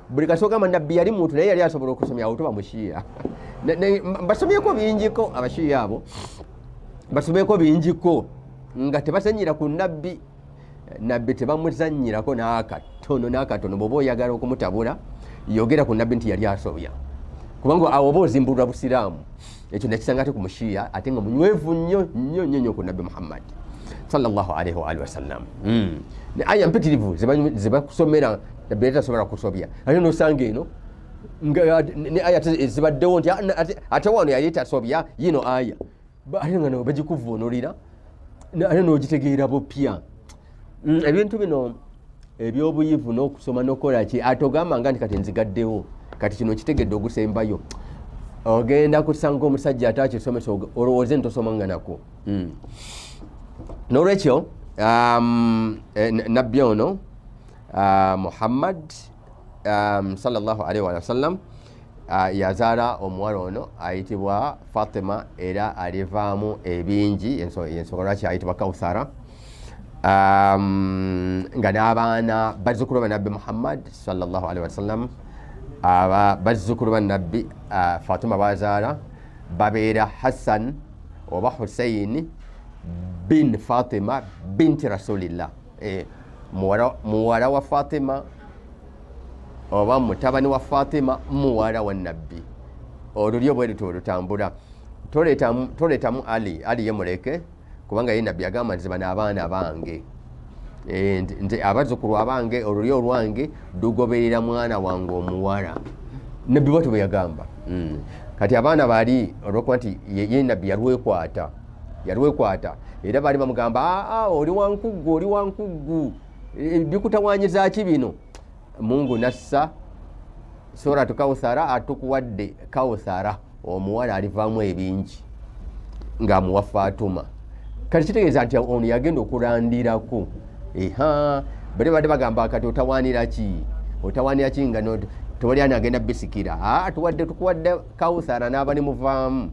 buli kasogamba nabbi yali muntu naye yali asobola okusomya awo tuba mushiya basomyeko bingiko abashiya abo basomyeko bingiko nga tebasanyira ku nabbi tebamuzanyirako n'akatono bwoba oyagala okumutabula yogera ku nabbi nti yali asobya kubanga awo oba ozimbulwa busiraamu ekyo nakisanga ate ku mushiya ate nga munywevu nnyo ku nabbi Muhammad sallallahu alaihi wa alihi wasallam ne aya mpitirivu zibakusomera nabbi tasobola kusobya ate nosanga eno ne aya zibaddewo nti ate wano yali tasobya yino aya ate nga nawe bagikuvvuunulira ate n'ogitegeera bupya ebintu bino ebyobuyivu n'okusoma n'okola ki atogamba nga nti kati nzigaddewo kati kino kitegedde ogusembayo ogenda kusanga omusajja atakisomesa olowooze ntosomanga nako n'olwekyo nabbi ono Muhammad sallallahu alaihi wa sallam yazaala omuwala ono ayitibwa Fatima era alivaamu ebingi ensonga lwaki ayitibwa Kawthara nga n'abaana bazzukulu ba nabbi Muhammad sallallahu alaihi wa sallam bazzukulu ba nabbi Fatima bazaala babeera Hassan oba Hussein bin Fatima binti Rasulillah muwala wa Fatima oba mutabani wa Fatima muwala wa nabbi olulyo bwe luto olutambula toleetamu Ali ye muleke kubanga ye nabbi agamba nti bano abaana bange nti abazzukulu abange olulyo olwange lugoberera mwana wange omuwala nabbi bwatyo bwe yagamba kati abaana baali olwokuba nti ye nabbi yalwekwata era baali bamugamba oli wankuggu bikutawanyiza ki bino Mungu nassa suratu Kawthara atukuwadde Kawthara omuwala alivaamu ebingi ng'amuwa Fatuma kati kitegeeza nti ono yagenda okulandirako bali badde bagamba kati otawaanira ki nga tewali ani agenda bisikira tukuwadde Kawthara n'abali muvaamu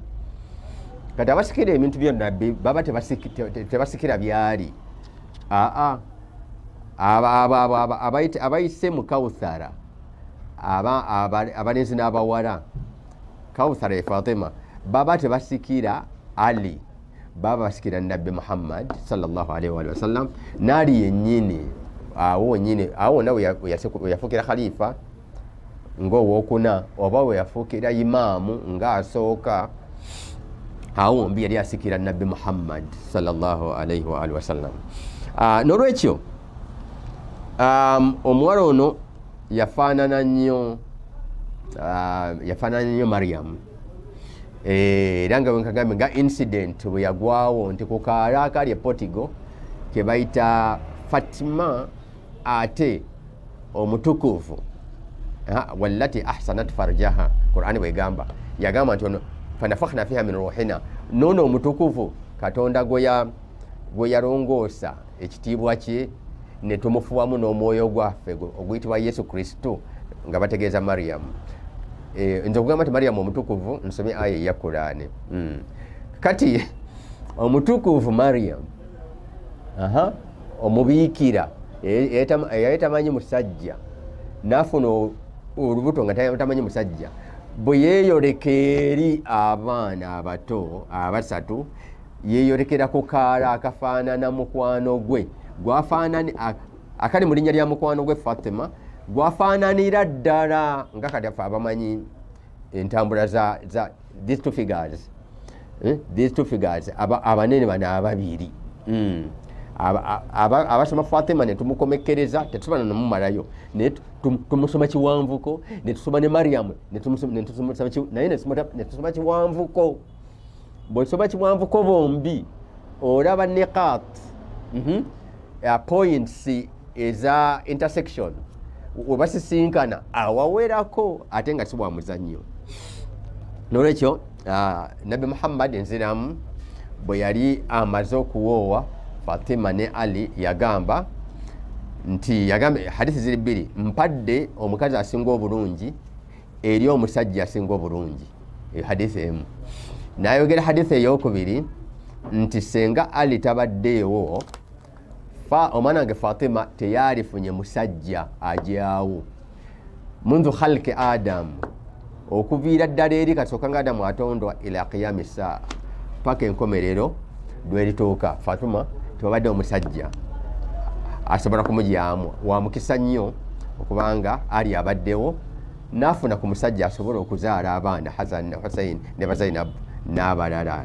kati abasikira ebintu byonna baba tebasikira byali abayise mu Kawthara abalenzi n'abawala Kawthara ye Fatima baba tebasikira Ali baba basikira nabbi Muhammad sallallahu alaihi wa sallam nali yennyini awo nawe yafuukira khalifa ng'owookuna oba we yafuukira imaamu ng'asooka awo mbi yali asikira nabbi Muhammad sallallahu alaihi wa sallam n'olwekyo omuwala ono yafaanana nnyo Maryam era nga wenkagambe nga incident bwe yagwawo nti ku kaala akali Portugal ke bayita Fatima ate omutukuvu wallati ahsanat farjaha Qur'ani bwegamba yagamba nti ono fanafakhna fiha min ruhina nono omutukuvu Katonda gwe yalongoosa ekitiibwa kye ne tumufuwamu n'omwoyo gwaffe oguyitibwa Yesu Kristo nga bategeeza Maryam nze okugamba nti Maryam omutukuvu nsomye aya eya Qur'ani kati omutukuvu Maryam omubiikira eyali tamanyi musajja n'afuna olubuto nga tamanyi musajja bwe yeeyoleka eri abaana abato abasatu yeeyolekera ku kaala akafaanana mukwano gwe akali mu linnya lya mukwano gwe Fatima gwafaananira ddala nga kati afe abamanyi entambula za these two figures abanene bano ababiri abasoma Fatima ne tumukomekereza tetusobola namumalayo naye tumusoma kiwanvuko ne tusoma ne Maryam naye ne tusoma kiwanvuko bw'osoma kiwanvuko bombi olaba niqat points eza intersection webasisinkana awawerako ate nga si bwa muzannyo n'olwekyo nabbi Muhammad enziramu bwe yali amaze okuwoowa Fatima ne Ali yagamba hadithi ziri bbiri mpadde omukazi asinga obulungi eri omusajja asinga obulungi hadithi emu n'ayogera hadithi ey'okubiri nti senga Ali tabaddeewo omwana wange Fatima teyalifunye musajja ajyawo mundu khalqi Adam okuviira ddala eri kasooka nga Adamu atondwa ila qiyami saa paka enkomerero lwerituuka Fatuma tewabadde omusajja asobola kumujyamu wa mukisa nnyo okubanga ali abaddewo n'afuna ku musajja asobola okuzaala abaana Hasan Hussein ne Zainab n'abalala.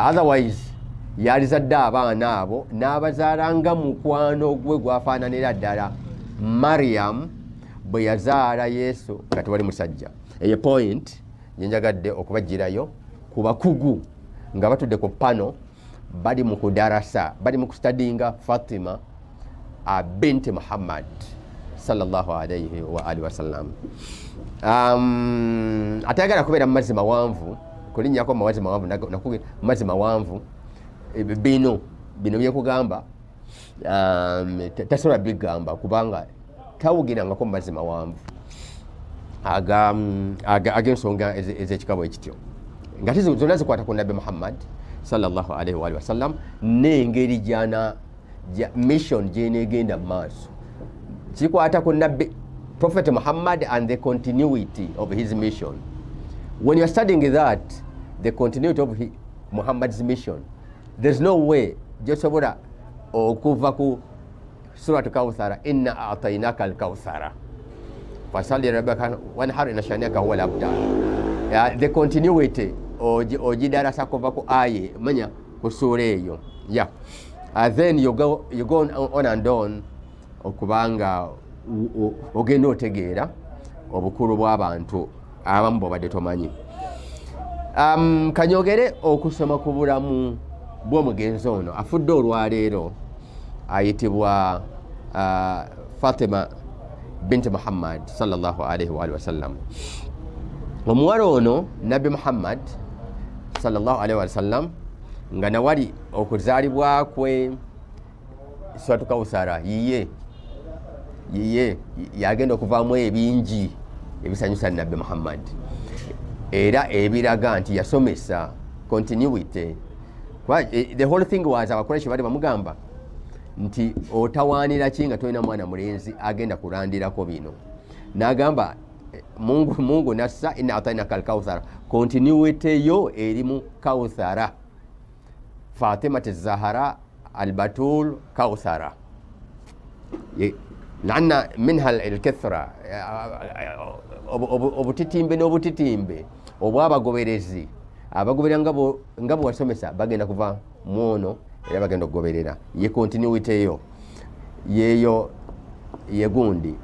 Otherwise yalizadde abaana abo n'abazaala nga mukwano gwe gwafaananira ddala Maryam bwe yazaala Yesu nga tewali musajja. Eyo point gyenjagadde okubagirayo ku bakugu nga batudde ku pano bali mu kudarasa bali mu kustadinga Fatima binti Muhammad sallallahu alayhi wa alihi wasallam. Atayagala kubeera mu mazzi mawanvu kulinnyako mu mazzi mawanvu nakubira mu mazzi mawanvu bino byekugamba tasobola bigamba kubanga tawugirangako mu mazzi mawanvu ag'ensonga ez'ekikabo ekityo nga zonna zikwata ku Nabbi Muhammad sallallahu alayhi wa alihi wasallam n'engeri mission gyenegenda mu maaso kikwata ku Nabbi Prophet Muhammad and the continuity of his mission. When you are studying that, the continuity of Muhammad's mission, there's no way josobola okuva ku Surah Al-Kawthara inna a'tainaka al-kawthara fasalli rabbaka wanhar inna shani'aka huwa al-abtar. The continuity ojidarasa kuva ku aye manya ku sura eyo. Yeah. Then you go on and on okubanga ogenda otegeera obukulu bw'abantu abamu bw'obadde tomanyi. Kanyogere okusoma ku bulamu bw'omugenzi ono afudde olwaleero ayitibwa Fatima binti Muhammad sallallahu alayhi wa alihi wasallam. Omuwala ono Nabbi Muhammad sallallahu alayhi wa sallam nga nawali okuzaalibwa kwe Suratu Kawthara yiye yagenda okuvaamu ebingi ebisanyusa Nabbi Muhammad era ebiraga nti yasomesa continuity. The whole thing was abakoleshi bali bamugamba nti otawaanira ki nga tolina mwana mulenzi agenda kulandirako bino n'agamba Mungu nassa inna atainaka al-kawthara continuity yo eri mu Kawthara Fatima az-Zahra al-Batul Kawthara لأن منها الكثرة obutitimbe n'obutitimbe obwabagoberezi abagoberera nga bwe wasomesa bagenda kuva muono era bagenda okugoberera ye continuity eyo yeyo yegundi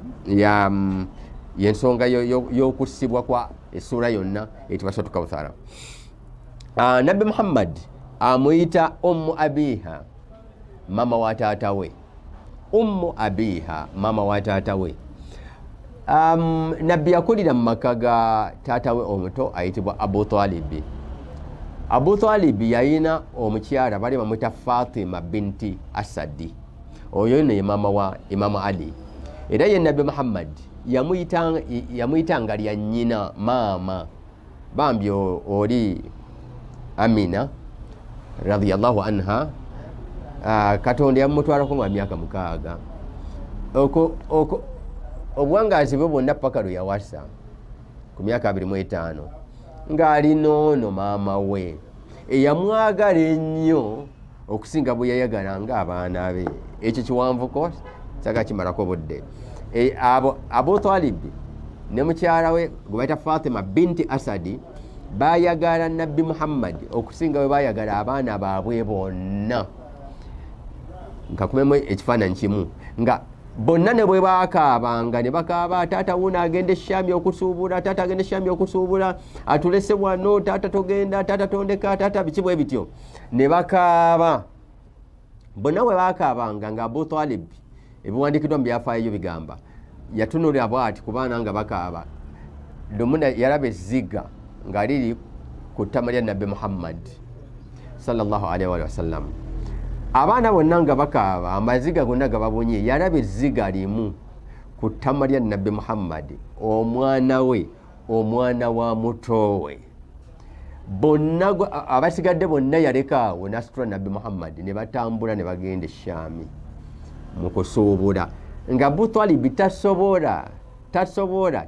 yensonga y'okussibwa kwa essula yonna etibwa Suratu Kawthara. Nabbi Muhammad amuyita Abiha mama wa taata we. Abiha mama wa taata we. Nabbi yakulira mu maka ga taata we omuto ayitibwa Abu Talib. Abu Talib yayina omukyala bali bamuyita Fatima binti Asadi. Oyo ne mama wa Imam Ali. Era ye Nabbi Muhammad yamuyitanga lya nnyina maama bambi oli Amina radiyallahu anha. Katonda yamutwalako nga myaka 6 obwangazi bwe bwonna paka lwe yawasa ku myaka 25 ng'ali noono maama we eyamwagala ennyo okusinga bwe yayagalanga abaana be. Ekyo kiwanvuko saga kimalako budde. Abu Talib ne mukyala we gwe bayita Fatima binti Asadi bayagala Nabbi Muhammad okusinga bwe bayagala abaana baabwe bonna. Nkakumemu ekifaananyi kimu nga bonna ne bwe baakaabanga ne bakaaba taata wuno agenda Eshami okusuubula, taata agenda Eshami okusuubula, atulese wano, taata togenda, taata tondeka, taata biki bwe bityo ne bakaaba. Bonna bwe baakaabanga nga Abu Talib ebiwandiikiddwa mu byafaayo bigamba yatunulira bw'ati ku baana nga bakaaba. Lumuna yalaba ezziga nga liri ku ttama lya Nabbi Muhammad sallallahu alayhi wa sallam. Abaana bonna nga bakaaba amaziga gonna gababonye yalaba ezziga limu ku ttama lya Nabbi Muhammad omwana we omwana wa mutowe. Bonna abasigadde bonna yaleka awo n'asitula Nabbi Muhammad ne batambula ne bagenda Eshami mu kusuubula nga Abu Talib tasobola tasobola